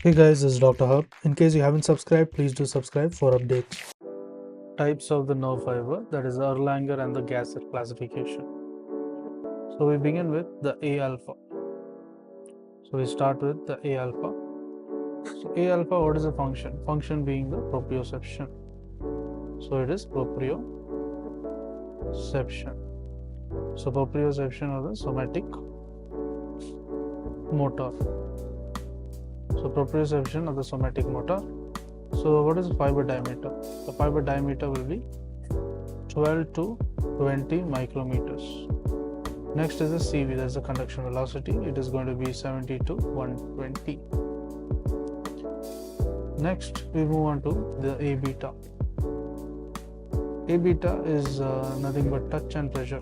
Hey guys, this is Dr. Hub. In case you haven't subscribed, please do subscribe for updates. Types of the nerve fiber, that is the Erlanger and the Gasser classification. So we begin with the A alpha. So we start with the A alpha. So A alpha, what is the function? Function being the proprioception. So it is proprioception. So proprioception of the somatic motor. So proprioception of the somatic motor. So what is the fiber diameter? The fiber diameter will be 12 to 20 micrometers. Next is the CV, that's the conduction velocity. It is going to be 70 to 120. Next, we move on to the A beta. A beta is nothing but touch and pressure.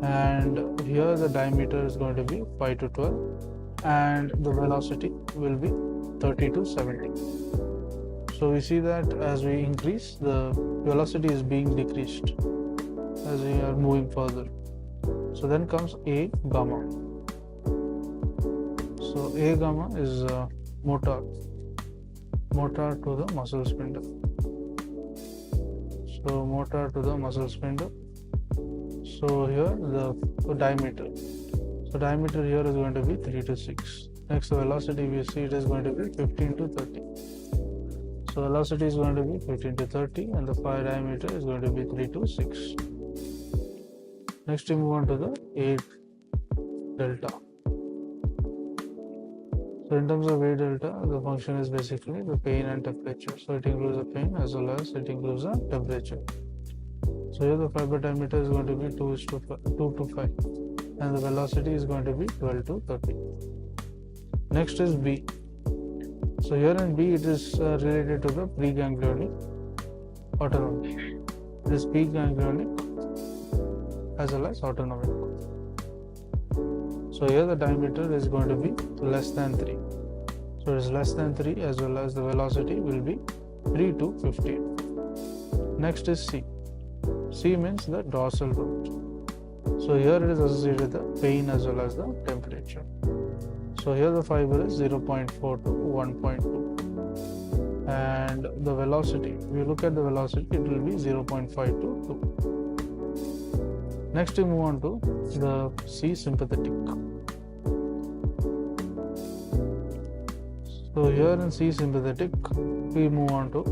And here the diameter is going to be 5 to 12 and the velocity will be 30 to 70. So we see that as we increase, the velocity is being decreased as we are moving further. So then comes A gamma. So A gamma is motor to the muscle spindle. So motor to the muscle spindle. So here the diameter. So diameter here is going to be 3 to 6. Next the velocity we see it is going to be 15 to 30. So velocity is going to be 15 to 30 and the fire diameter is going to be 3 to 6. Next we move on to the A delta. So in terms of A delta, the function is basically the pain and temperature. So it includes the pain as well as it includes the temperature. So here the fiber diameter is going to be 2 to 5 and the velocity is going to be 12 to 30. Next is B. So here in B it is related to the preganglionic autonomic. It is preganglionic as well as autonomic. So here the diameter is going to be less than 3. So it is less than 3 as well as the velocity will be 3 to 15. Next is C. C means the dorsal root. So here it is associated with the pain as well as the temperature. So here the fiber is 0.4 to 1.2 and the velocity, if you look at the velocity, it will be 0.5 to 2. Next we move on to the C sympathetic. So here in C sympathetic we move on to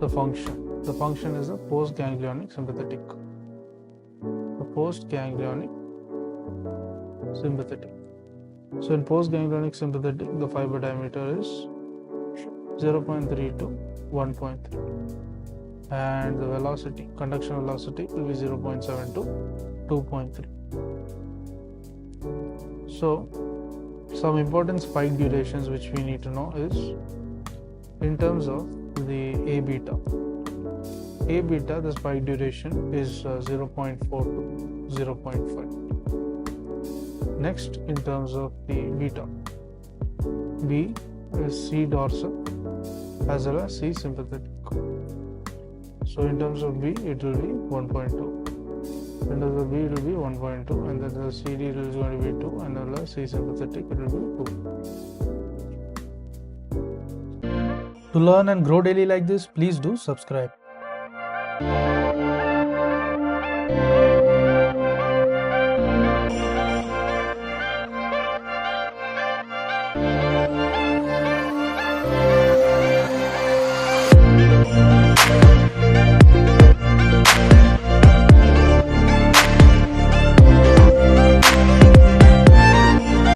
the function. The function is the postganglionic sympathetic. The postganglionic sympathetic. So in postganglionic sympathetic, the fiber diameter is 0.3 to 1.3 and the velocity, conduction velocity will be 0.7 to 2.3. So some important spike durations which we need to know is in terms of the A beta. A beta, the spike duration is 0.4 to 0.5. Next, in terms of the beta, B is C dorsal as well as C sympathetic. So in terms of B, it will be 1.2. In terms of B, it will be 1.2, and then the CD is going to be 2, and then the C sympathetic, it will be 2. To learn and grow daily like this, please do subscribe.